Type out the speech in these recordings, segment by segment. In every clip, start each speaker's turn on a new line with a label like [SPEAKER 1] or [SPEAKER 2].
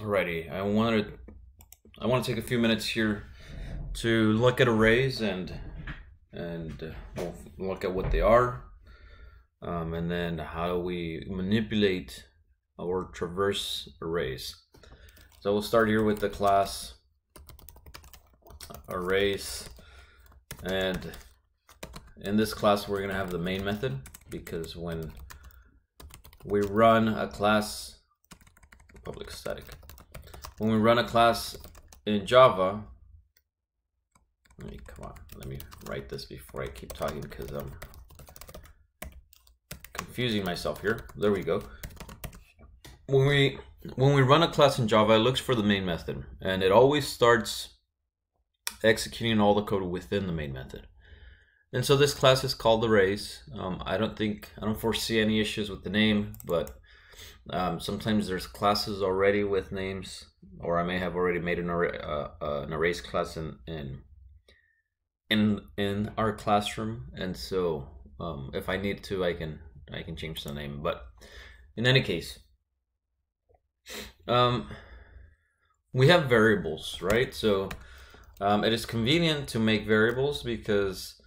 [SPEAKER 1] Alrighty, I want to take a few minutes here to look at arrays and we'll look at what they are, and then how we manipulate or traverse arrays. So we'll start here with the class arrays, and in this class we're going to have the main method, because when we run a class public static, when we run a class in Java, let me write this before I keep talking because I'm confusing myself here. There we go. When we run a class in Java, it looks for the main method, and it always starts executing all the code within the main method. And so this class is called arrays. I don't foresee any issues with the name, but sometimes there's classes already with names, or I may have already made an arrays class in our classroom, and so if I need to, I can change the name. But in any case, we have variables, right? So it is convenient to make variables because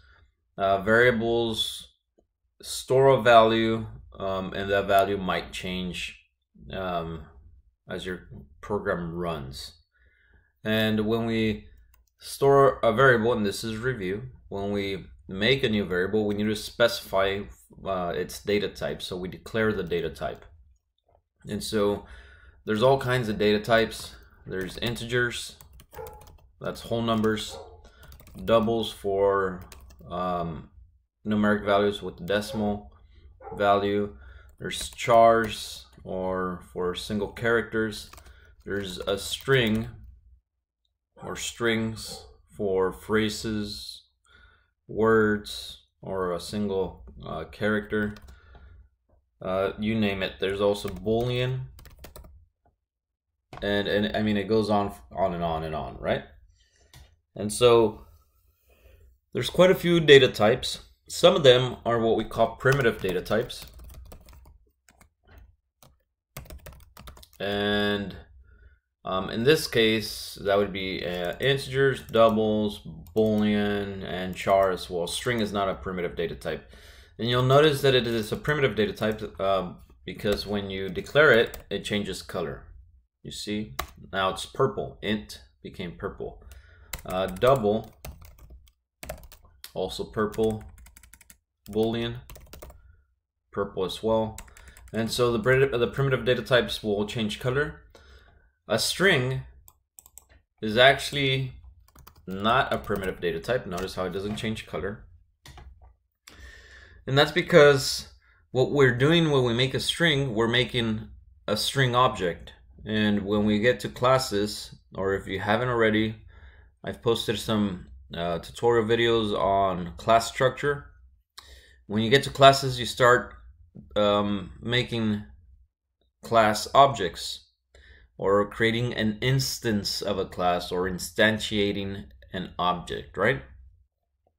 [SPEAKER 1] variables store a value, and that value might change as your program runs. And when we store a variable, and this is review, when we make a new variable, we need to specify its data type. So we declare the data type. And so there's all kinds of data types. There's integers, that's whole numbers, doubles for numeric values with the decimal value. There's chars, or for single characters. There's a string or strings for phrases, words, or a single character. You name it. There's also Boolean, and I mean, it goes on and on and on, right? And so there's quite a few data types. Some of them are what we call primitive data types. And in this case, that would be integers, doubles, Boolean, and char as well. String is not a primitive data type. And you'll notice that it is a primitive data type because when you declare it, it changes color. You see? Now it's purple. Int became purple. Double, also purple. Boolean, purple as well. And so the primitive data types will change color. A string is actually not a primitive data type. Notice how it doesn't change color. And that's because what we're doing when we make a string, we're making a string object. And when we get to classes, or if you haven't already, I've posted some tutorial videos on class structure. When you get to classes, you start making class objects, or creating an instance of a class, or instantiating an object, right?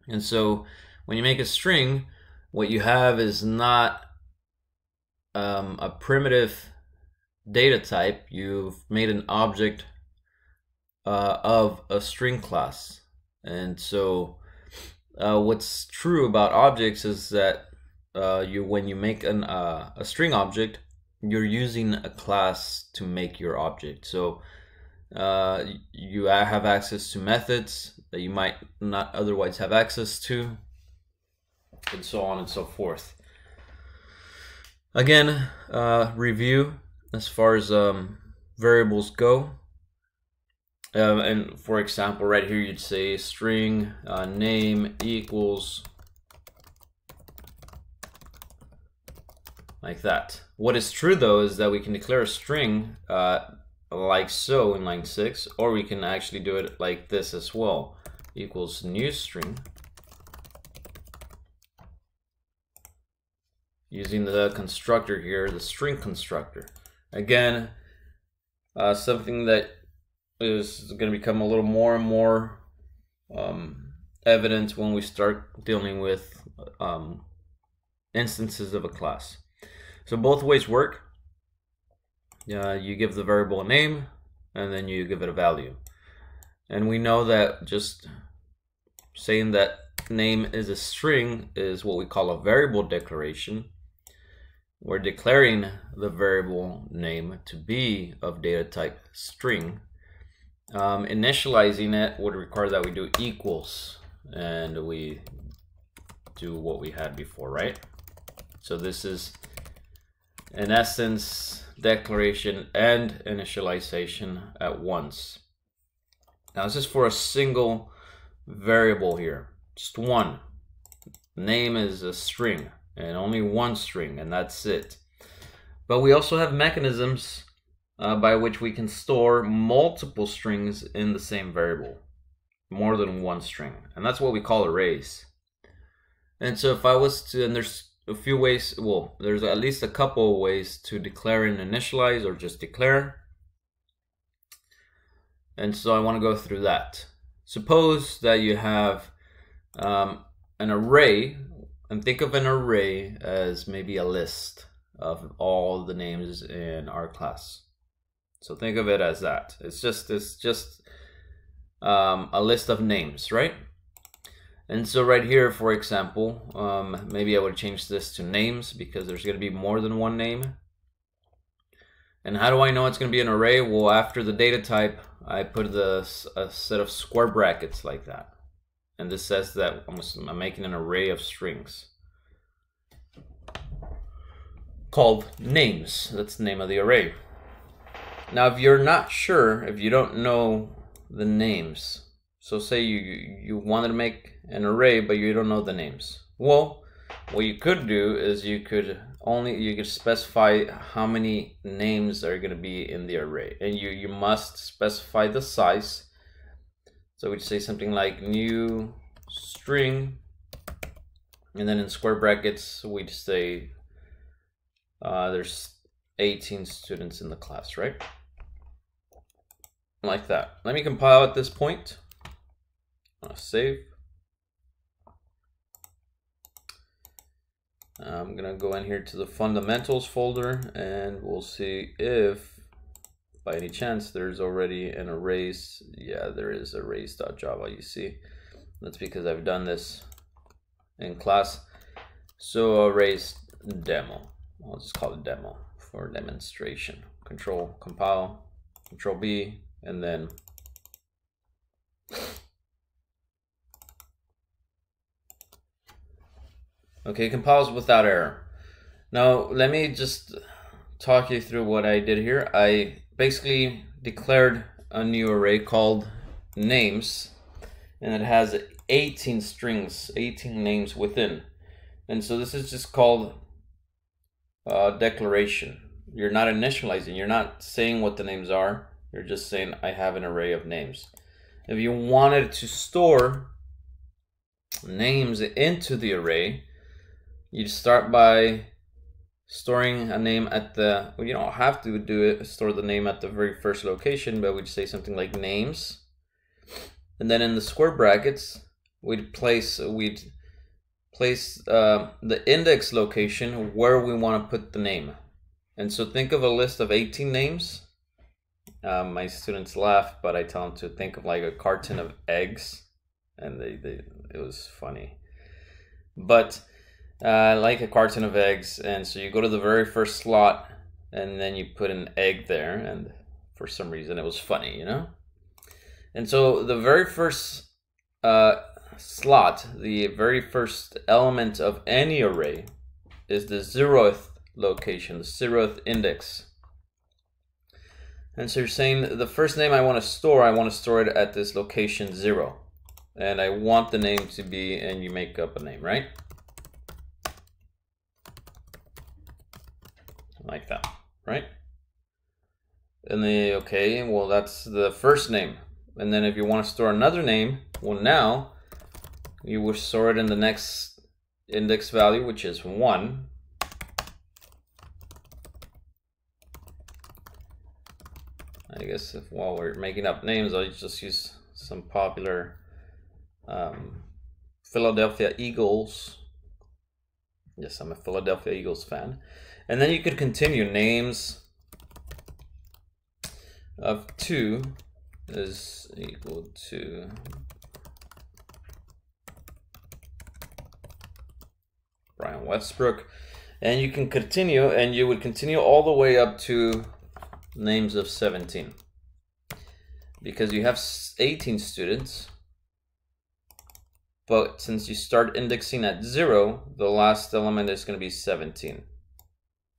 [SPEAKER 1] And so when you make a string, what you have is not a primitive data type. You've made an object of a string class. And so what's true about objects is that when you make a string object, you're using a class to make your object. So you have access to methods that you might not otherwise have access to, and so on and so forth. Again, review as far as variables go. And for example, right here you'd say string name equals like that. What is true though is that we can declare a string like so in line 6, or we can actually do it like this as well. Equals new string, using the constructor here, the string constructor. Again, something that is going to become a little more and more evident when we start dealing with instances of a class. So both ways work. You give the variable a name, and then you give it a value. And we know that just saying that name is a string is what we call a variable declaration. We're declaring the variable name to be of data type string. Initializing it would require that we do equals, and we do what we had before, right? So this is, in essence, declaration and initialization at once. Now this is for a single variable here, just one. Name is a string, and only one string, and that's it. But we also have mechanisms by which we can store multiple strings in the same variable, more than one string, and that's what we call arrays. And so if I was to, and there's a few ways, well, there's at least a couple of ways to declare and initialize, or just declare. And so I want to go through that. Suppose that you have an array, and think of an array as maybe a list of all the names in our class. So think of it as that. It's just a list of names, right? And so right here, for example, maybe I would change this to names, because there's going to be more than one name. And how do I know it's going to be an array? Well, after the data type, I put a set of square brackets like that. And this says that I'm making an array of strings called names. That's the name of the array. Now, if you're not sure, if you don't know the names, so say you wanted to make an array, but you don't know the names. Well, what you could do is you could specify how many names are going to be in the array, and you must specify the size. So we'd say something like new string, and then in square brackets we'd say there's 18 students in the class, right? Like that. Let me compile at this point. Save. I'm gonna go in here to the fundamentals folder, and we'll see if by any chance there's already an arrays. Yeah, there is arrays.java, you see. That's because I've done this in class. So arrays demo, I'll just call it demo for demonstration. Control compile, Control B, and then okay, compiles without error. Now let me just talk you through what I did here. I basically declared a new array called names, and it has 18 strings, 18 names within. And so this is just called declaration. You're not initializing, you're not saying what the names are, you're just saying I have an array of names. If you wanted to store names into the array, you start by storing a name at the, well, you don't have to do it, store the name at the very first location, but we'd say something like names. And then in the square brackets, we'd place the index location where we want to put the name. And so think of a list of 18 names. My students laugh, but I tell them to think of like a carton of eggs, and it was funny. But like a carton of eggs, and so you go to the very first slot, and then you put an egg there, and for some reason it was funny, you know? And so the very first slot, the very first element of any array is the 0th location, the 0th index. And so you're saying the first name I want to store it at this location 0. And I want the name to be, and you make up a name, right? Like that, right? And then, okay, well, that's the first name. And then if you want to store another name, well, now you will store it in the next index value, which is 1. I guess while we're making up names, I'll just use some popular Philadelphia Eagles. Yes, I'm a Philadelphia Eagles fan. And then you could continue names. of 2 is equal to Brian Westbrook. And you can continue, and you would continue all the way up to names of 17. Because you have 18 students, but since you start indexing at 0, the last element is going to be 17.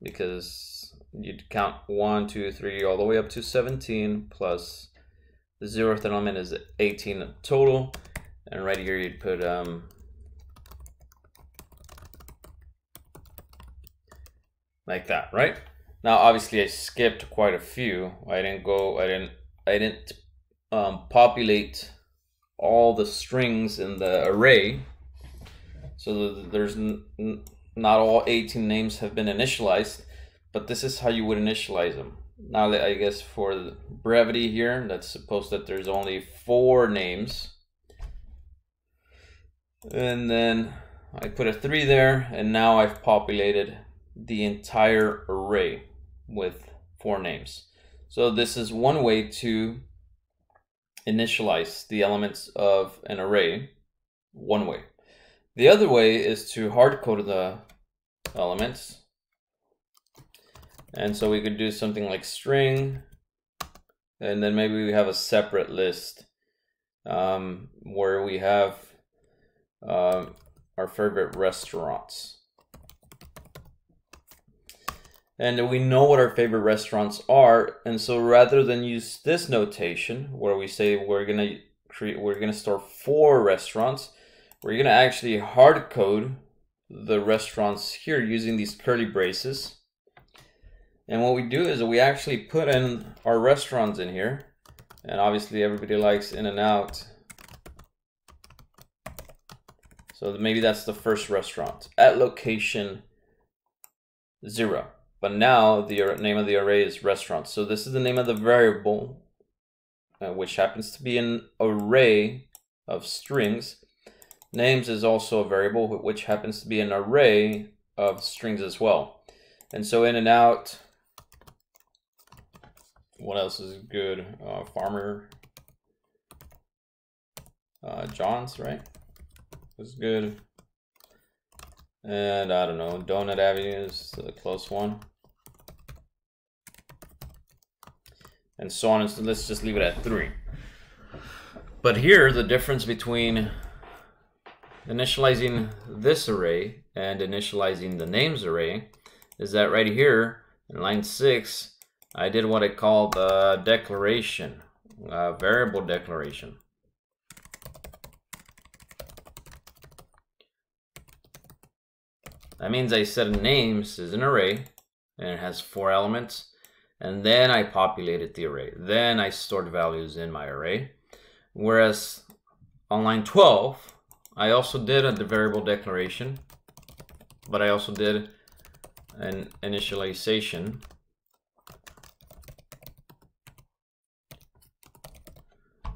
[SPEAKER 1] Because you'd count 1, 2, 3, all the way up to 17, plus the 0th element is 18 total. And right here you'd put like that, right? Now obviously I skipped quite a few. I didn't populate all the strings in the array, so there's not all 18 names have been initialized, but this is how you would initialize them. Now I guess for the brevity here, let's suppose that there's only 4 names, and then I put a 3 there, and now I've populated the entire array with 4 names. So this is one way to initialize the elements of an array, one way. The other way is to hard code the elements. And so we could do something like string, and then maybe we have a separate list where we have our favorite restaurants. And we know what our favorite restaurants are, and so rather than use this notation where we say we're gonna store 4 restaurants, we're gonna actually hard code the restaurants here using these curly braces. And what we do is we actually put in our restaurants in here, and obviously everybody likes In-N-Out, so maybe that's the first restaurant at location 0. But now the name of the array is restaurants. So this is the name of the variable, which happens to be an array of strings. Names is also a variable, which happens to be an array of strings as well. And so In-N-Out, what else is good? Farmer John's, right? That's good. And I don't know, Donut Avenue is the close one. And so on, and so let's just leave it at 3. But here, the difference between initializing this array and initializing the names array is that right here in line 6, I did what I call the declaration, variable declaration. That means I said names is an array and it has 4 elements, and then I populated the array. Then I stored values in my array. Whereas on line 12, I also did the variable declaration, but I also did an initialization.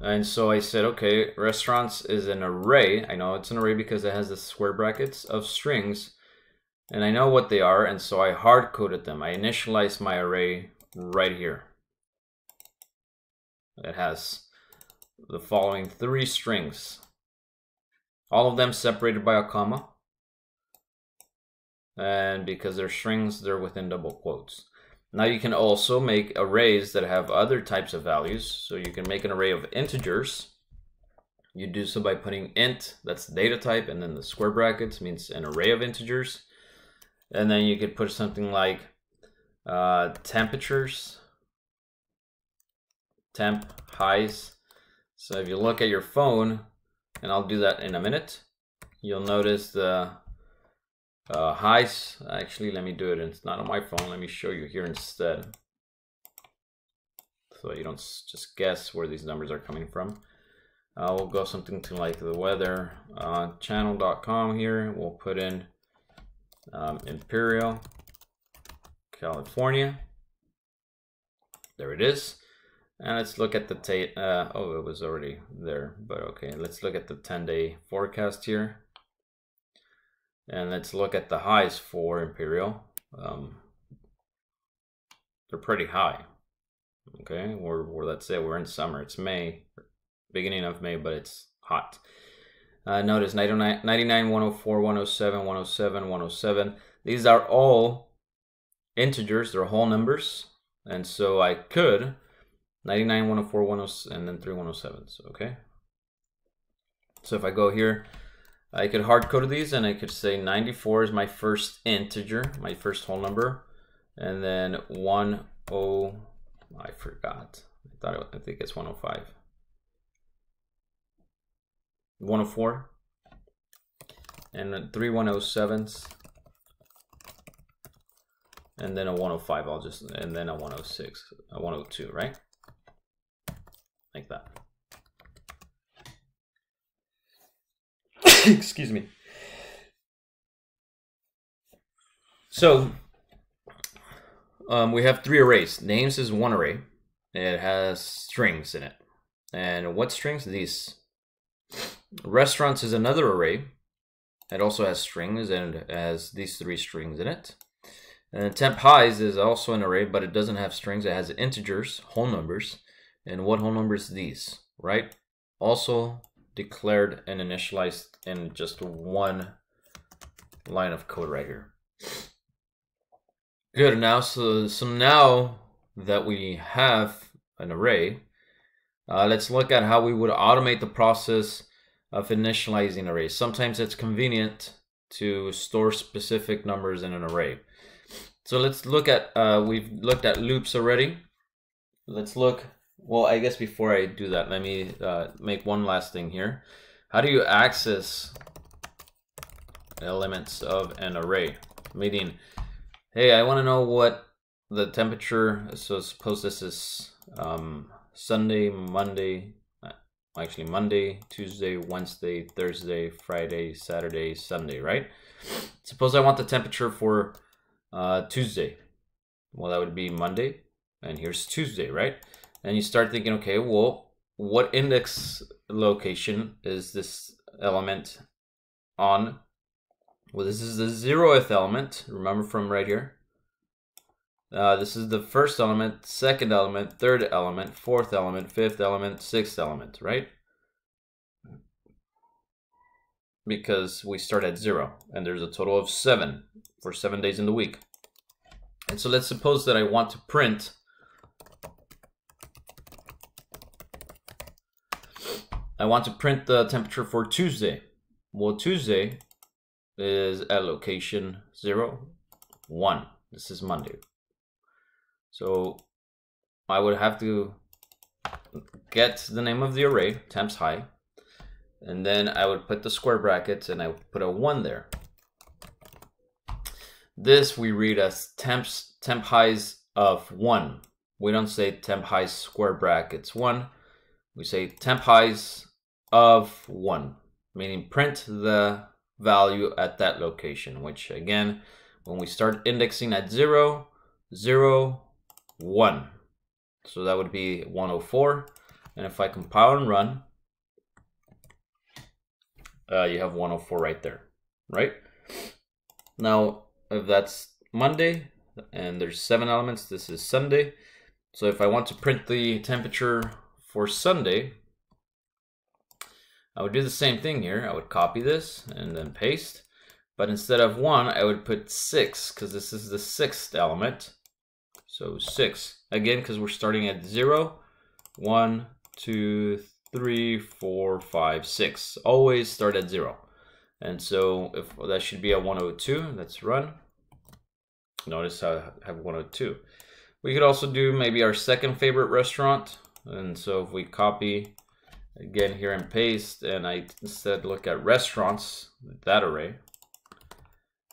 [SPEAKER 1] And so I said, okay, restaurants is an array. I know it's an array because it has the square brackets of strings, and I know what they are, and so I hard coded them. I initialized my array right here. It has the following 3 strings, all of them separated by a comma, and because they're strings, they're within double quotes. Now you can also make arrays that have other types of values. So you can make an array of integers. You do so by putting int, that's data type, and then the square brackets means an array of integers. And then you could put something like temperatures, temp, highs. So if you look at your phone, and I'll do that in a minute, you'll notice the highs. Actually, let me do it. It's not on my phone. Let me show you here instead, so you don't just guess where these numbers are coming from. We'll go something to like the weather channel.com here. We'll put in Imperial, California. There it is. And let's look at the oh, it was already there, but okay. Let's look at the 10-day forecast here. And let's look at the highs for Imperial. They're pretty high. Okay, or let's say we're in summer. It's May, beginning of May, but it's hot. Notice 99, 104, 107, 107, 107. These are all integers. They're whole numbers. And so I could 99, 104, 107, and then 3 107s. Okay. So if I go here, I could hard code these, and I could say 94 is my first integer, my first whole number, and then 10. I forgot. I think it's 105. 104, and then 3 107s, and then a 105. And then a 106, a 102, right? Like that. Excuse me. So we have 3 arrays. Names is one array. It has strings in it. And what strings? These. Restaurants is another array. It also has strings, and it has these 3 strings in it. And temp highs is also an array, but it doesn't have strings. It has integers, whole numbers. And what whole numbers? These, right? Also declared and initialized in just one line of code right here. Good. Now, so now that we have an array, let's look at how we would automate the process of initializing arrays. Sometimes it's convenient to store specific numbers in an array. So let's look at, we've looked at loops already. Let's look, well, I guess before I do that, let me make one last thing here. How do you access elements of an array? Meaning, hey, I want to know what the temperature, so suppose this is Sunday, Monday, actually Monday, Tuesday, Wednesday, Thursday, Friday, Saturday, Sunday, right? Suppose I want the temperature for Tuesday. Well, that would be Monday, and here's Tuesday, right? And you start thinking, okay, well, what index location is this element on? Well, this is the 0th element, remember from right here. This is the first element, second element, third element, fourth element, fifth element, sixth element, right? Because we start at 0, and there's a total of 7 for 7 days in the week. And so let's suppose that I want to print the temperature for Tuesday. Well, Tuesday is at location 0, 1. This is Monday. So I would have to get the name of the array, temps high, and then I would put the square brackets and I would put a 1 there. This we read as temp highs of 1. We don't say temp highs square brackets 1. We say temp highs of 1, meaning print the value at that location, which again, when we start indexing at 0, 0, 1. So that would be 104. And if I compile and run, you have 104 right there, right? Now, if that's Monday and there's 7 elements, this is Sunday. So if I want to print the temperature for Sunday, I would do the same thing here. I would copy this and then paste. But instead of 1, I would put 6 because this is the 6th element. So 6. Again, because we're starting at 0, 1, 2, 3, 4, 5, 6. Always start at 0. And so if that should be a 102, let's run. Notice I have 102. We could also do maybe our second favorite restaurant. And so if we copy again here and paste, and I instead look at restaurants, that array,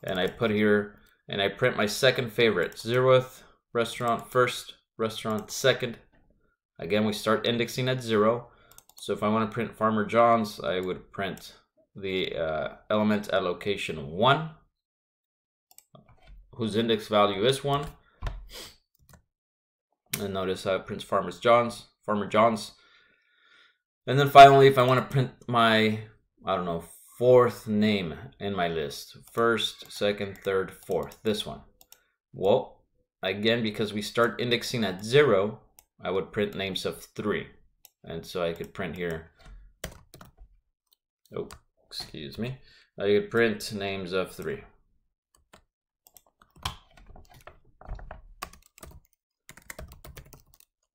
[SPEAKER 1] and I put here, and I print my second favorite, 0th restaurant, first restaurant, second. Again, we start indexing at 0. So if I want to print Farmer John's, I would print the element at location 1, whose index value is 1. And notice how it prints Farmer John's. And then finally, if I want to print my, I don't know, 4th name in my list, first, second, third, fourth, this one. Well, again, because we start indexing at 0, I would print names of 3. And so I could print here, oh, excuse me. I could print names of 3.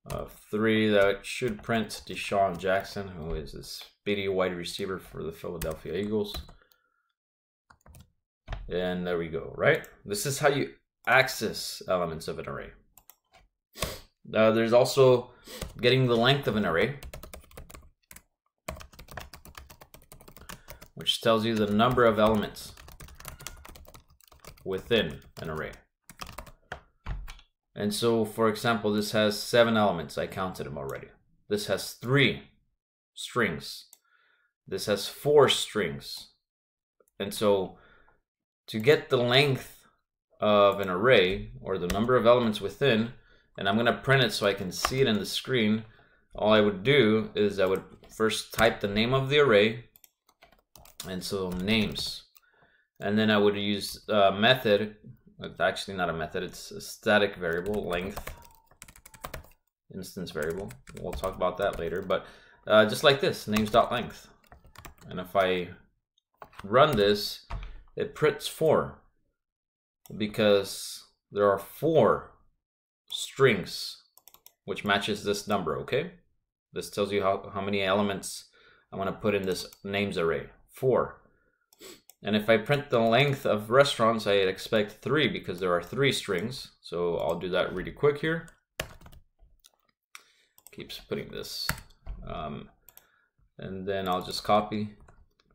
[SPEAKER 1] Of 3, that should print Deshaun Jackson, who is a speedy wide receiver for the Philadelphia Eagles. And there we go, right? This is how you access elements of an array. There's also getting the length of an array, which tells you the number of elements within an array. And so, for example, this has 7 elements. I counted them already. This has 3 strings. This has 4 strings. And so, to get the length of an array, or the number of elements within, and I'm going to print it so I can see it in the screen, all I would do is I would first type the name of the array, and so names. And then I would use a method. It's actually not a method, it's a static variable, length, instance variable. We'll talk about that later, but just like this, names.length. And if I run this, it prints 4 because there are 4 strings which matches this number, okay? This tells you how many elements I'm going to put in this names array, 4. And if I print the length of restaurants, I expect 3 because there are 3 strings. So I'll do that really quick here. Keeps putting this. And then I'll just copy,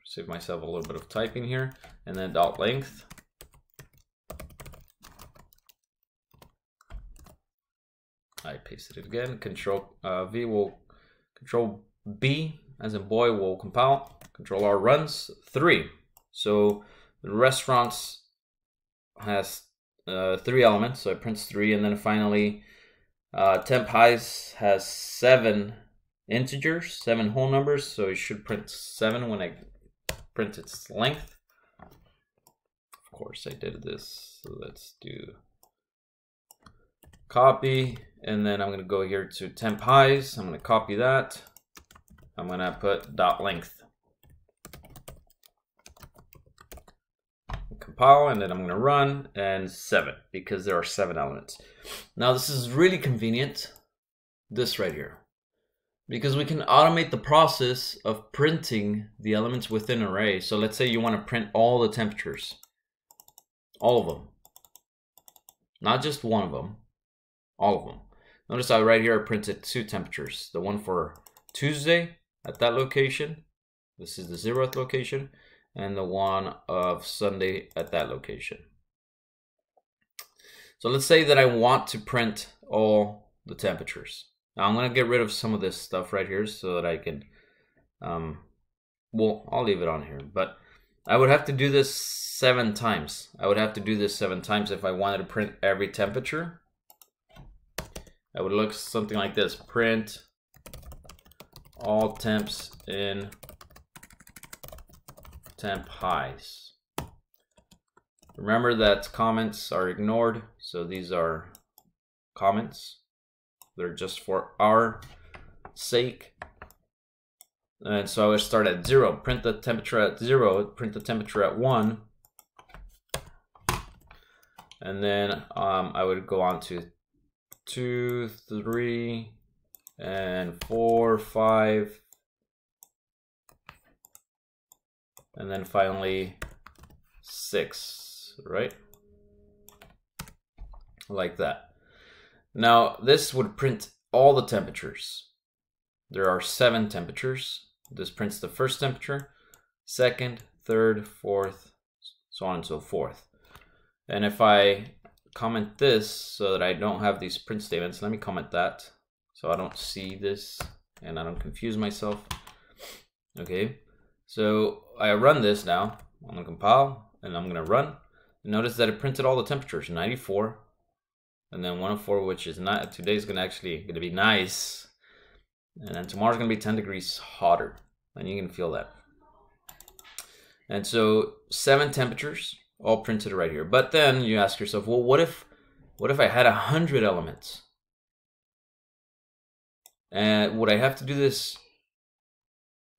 [SPEAKER 1] save myself a little bit of typing here, and then dot length. I pasted it again. Control B as in boy will compile. Control R runs 3. So the restaurants has 3 elements, so it prints 3, and then finally temp highs has 7 integers, 7 whole numbers, so it should print 7 when I print its length. Of course I did this, so let's do copy, and then I'm going to go here to temp highs. I'm going to copy that. I'm going to put dot length. Compile, and then I'm going to run, and 7 because there are 7 elements. Now this is really convenient, this right here, because we can automate the process of printing the elements within an array. So let's say you want to print all the temperatures, all of them, not just one of them, all of them. Notice how right here I printed 2 temperatures, the one for Tuesday at that location, this is the 0th location, and the one of Sunday at that location. So let's say that I want to print all the temperatures. Now I'm going to get rid of some of this stuff right here so that I can, well, I'll leave it on here, but I would have to do this 7 times. I would have to do this 7 times if I wanted to print every temperature. I would look something like this: print all temps in temp highs. Remember that comments are ignored, so these are comments. They're just for our sake. And so I would start at 0, print the temperature at 0, print the temperature at 1, and then I would go on to 2, 3, and 4, 5, and then finally 6, right? Like that. Now this would print all the temperatures. There are 7 temperatures. This prints the first temperature, second, third, fourth, so on and so forth. And if I comment this so that I don't have these print statements, let me comment that so I don't see this and I don't confuse myself. Okay, so I run this now. I'm gonna compile and I'm gonna run. And notice that it printed all the temperatures, 94, and then 104, which is not, today's gonna be nice. And then tomorrow's gonna be 10 degrees hotter, and you can feel that. And so 7 temperatures all printed right here. But then you ask yourself, well, what if I had 100 elements? And would I have to do this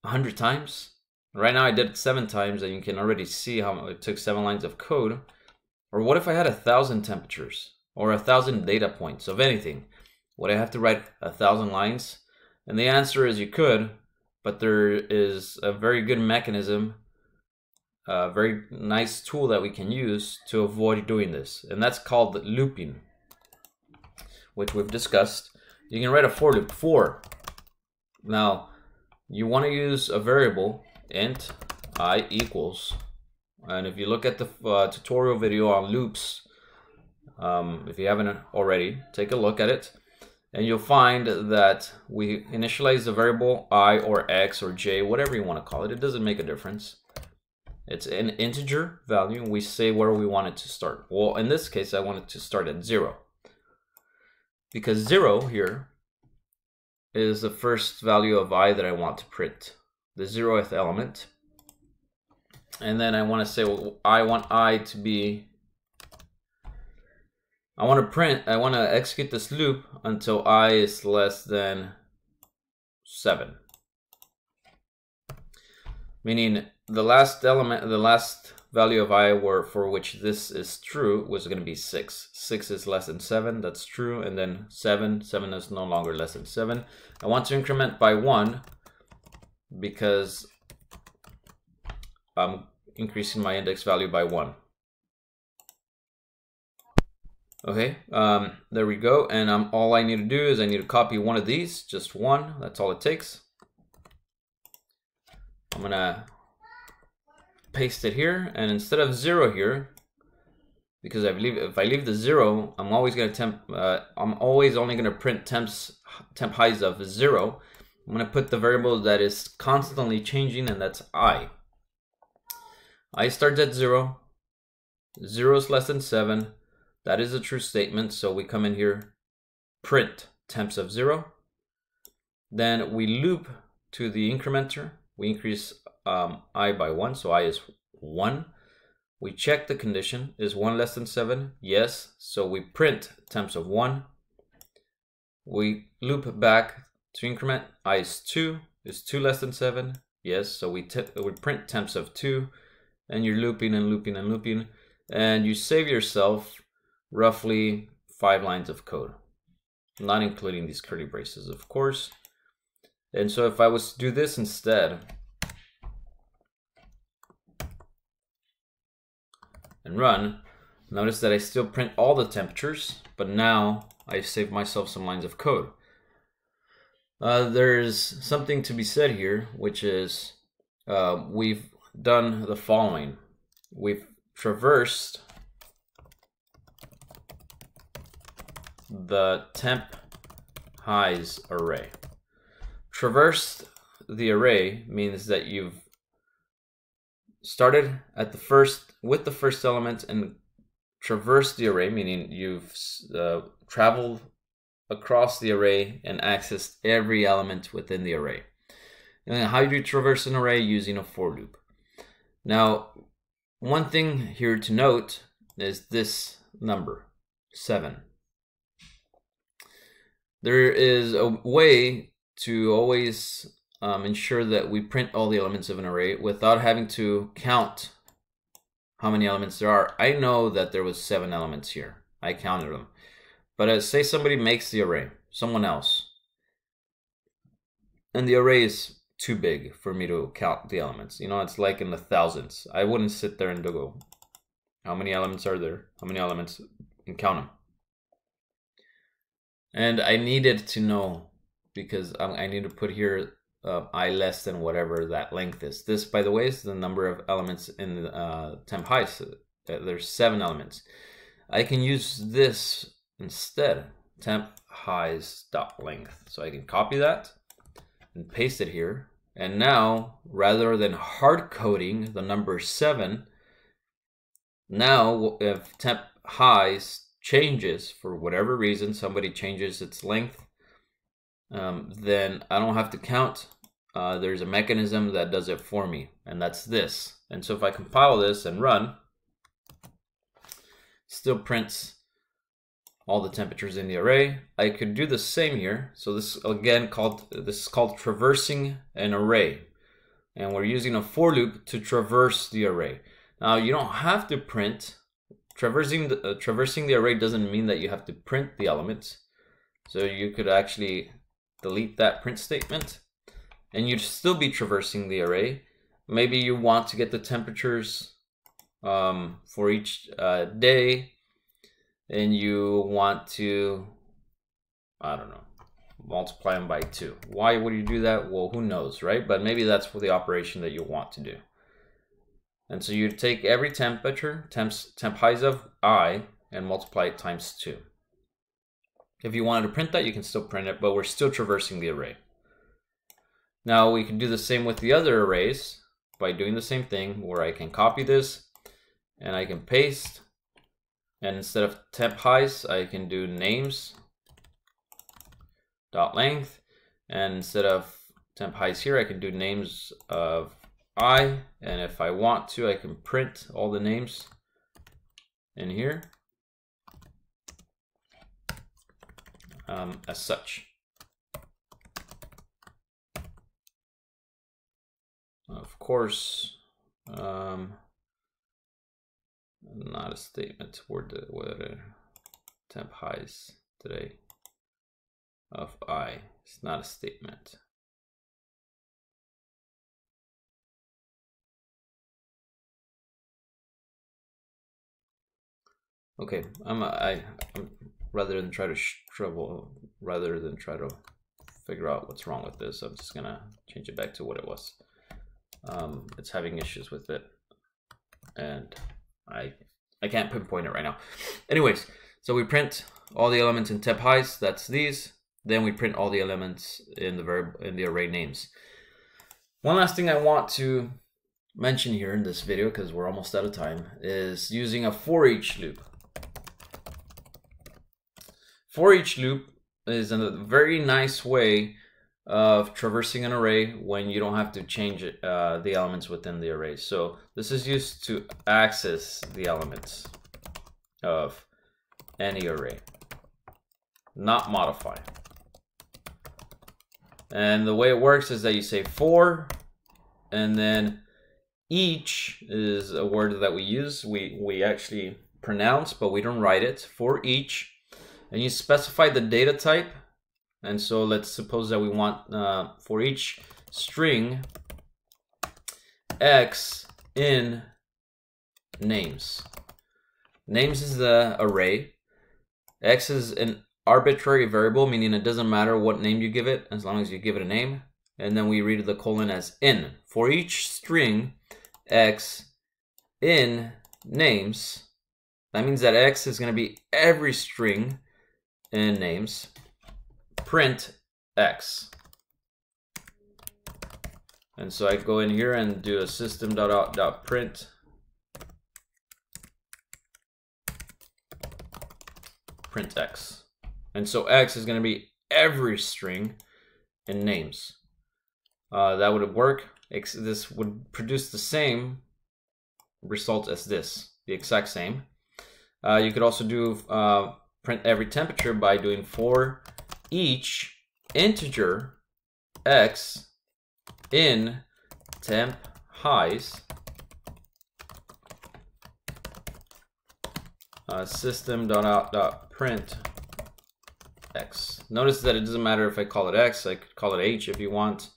[SPEAKER 1] 100 times? Right now I did it 7 times, and you can already see how it took 7 lines of code. Or what if I had 1,000 temperatures or 1,000 data points of anything? Would I have to write 1,000 lines? And the answer is you could, but there is a very good mechanism, a very nice tool that we can use to avoid doing this, and that's called looping, which we've discussed. You can write a for loop, for. Now, you want to use a variable, int I equals, and if you look at the tutorial video on loops, if you haven't already, take a look at it, and you'll find that we initialize the variable I or X or J, whatever you want to call it. It doesn't make a difference. It's an integer value, and we say where we want it to start. Well, in this case, I want it to start at 0. Because 0 here is the first value of I that I want to print, the 0th element. And then I want to say, well, I want I to be, I want to execute this loop until I is less than 7. Meaning the last element, the last value of I for which this is true was going to be 6. 6 is less than 7, that's true. And then 7 is no longer less than 7. I want to increment by 1 because I'm increasing my index value by 1. Okay, there we go. And all I need to do is I need to copy one of these, just one. That's all it takes. I'm gonna paste it here, and instead of 0 here, because I believe if I leave the 0, I'm always only gonna print temp highs of 0. I'm gonna put the variable that is constantly changing, and that's I. I starts at 0. 0 is less than 7. That is a true statement, so we come in here, print temps of 0. Then we loop to the incrementer. We increase I by 1, so I is 1. We check the condition. Is 1 less than 7? Yes. So we print temps of 1. We loop back to increment. I is 2. Is 2 less than 7? Yes. So we print temps of 2. And you're looping and looping and looping. And you save yourself roughly 5 lines of code. Not including these curly braces, of course. And so if I was to do this instead, and run, notice that I still print all the temperatures, but now I save myself some lines of code. There's something to be said here, which is we've done the following. We've traversed the temp highs array. Traversed the array means that you've started at with the first element and traversed the array, meaning you've traveled across the array and accessed every element within the array. And how do you traverse an array? Using a for loop. Now, one thing here to note is this number, 7. There is a way to always ensure that we print all the elements of an array without having to count how many elements there are. I know that there was 7 elements here. I counted them. But say somebody makes the array, someone else, and the array is too big for me to count the elements. You know, it's like in the thousands. I wouldn't sit there and go, how many elements are there? How many elements? And count them. And I needed to know, because I need to put here I less than whatever that length is. This, by the way, is the number of elements in the temp highs. There's 7 elements. I can use this instead, temp highs dot length. So I can copy that and paste it here. And now, rather than hard coding the number 7, now if temp highs changes for whatever reason, somebody changes its length, then I don't have to count. There's a mechanism that does it for me, and that's this. And so if I compile this and run, still prints all the temperatures in the array. I could do the same here. So this again this is called traversing an array, and we're using a for loop to traverse the array. Now you don't have to print. Traversing the array doesn't mean that you have to print the elements. So you could actually delete that print statement, and you'd still be traversing the array. Maybe you want to get the temperatures for each day, and you want to, I don't know, multiply them by 2. Why would you do that? Well, who knows, right? But maybe that's for the operation that you want to do. And so you take every temperature, temp highs of I, and multiply it times 2. If you wanted to print that, you can still print it, but we're still traversing the array. Now we can do the same with the other arrays by doing the same thing, where I can copy this and I can paste, and instead of temp highs, I can do names dot length, and instead of temp highs here, I can do names of I, and if I want to, I can print all the names in here as such. Of course, not a statement. What temp highs today of I. It's not a statement. Okay, I'm rather than try to figure out what's wrong with this, I'm just gonna change it back to what it was. It's having issues with it, and I can't pinpoint it right now. Anyways, so we print all the elements in temp highs, that's these. Then we print all the elements in the array names. One last thing I want to mention here in this video, because we're almost out of time, is using a for each loop. For each loop is a very nice way of traversing an array when you don't have to change the elements within the array. So this is used to access the elements of any array, not modify. And the way it works is that you say for, and then each is a word that we use. We actually pronounce, but we don't write it. For each, and you specify the data type. And so let's suppose that we want for each string X in names. Names is the array. X is an arbitrary variable, meaning it doesn't matter what name you give it as long as you give it a name. And then we read the colon as in. For each string X in names, that means that X is going to be every string in names. Print X. And so I go in here and do a system.out.print print X. And so X is going to be every string in names. That would work. This would produce the same result as this, the exact same. You could also do print every temperature by doing for each integer X in temp highs system.out.print X. Notice that it doesn't matter if I call it X, I could call it H if you want,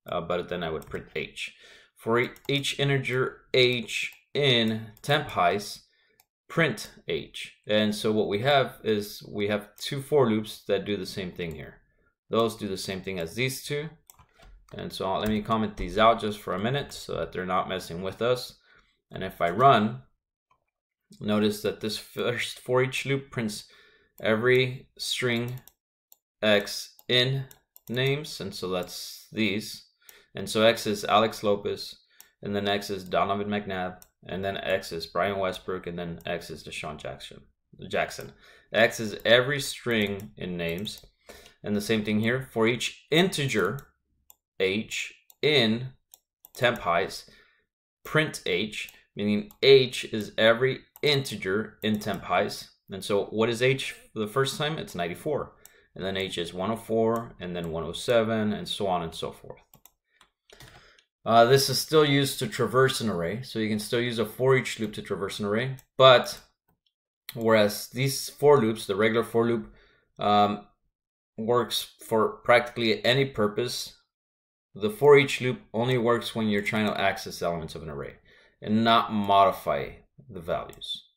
[SPEAKER 1] but then I would print H. For each integer H in temp highs, print H. And so what we have is we have two for loops that do the same thing here. Those do the same thing as these two. And so let me comment these out just for a minute so that they're not messing with us. And if I run, notice that this first for each loop prints every string X in names, and so that's these. And so X is Alex Lopez, and then X is Donovan McNabb, and then X is Brian Westbrook, and then X is Deshaun Jackson. X is every string in names. And the same thing here. For each integer H in temp highs, print H, meaning H is every integer in temp highs. And so what is H for the first time? It's 94. And then H is 104, and then 107, and so on and so forth. This is still used to traverse an array. So you can still use a for each loop to traverse an array. But whereas these for loops, the regular for loop, works for practically any purpose, the for each loop only works when you're trying to access elements of an array and not modify the values.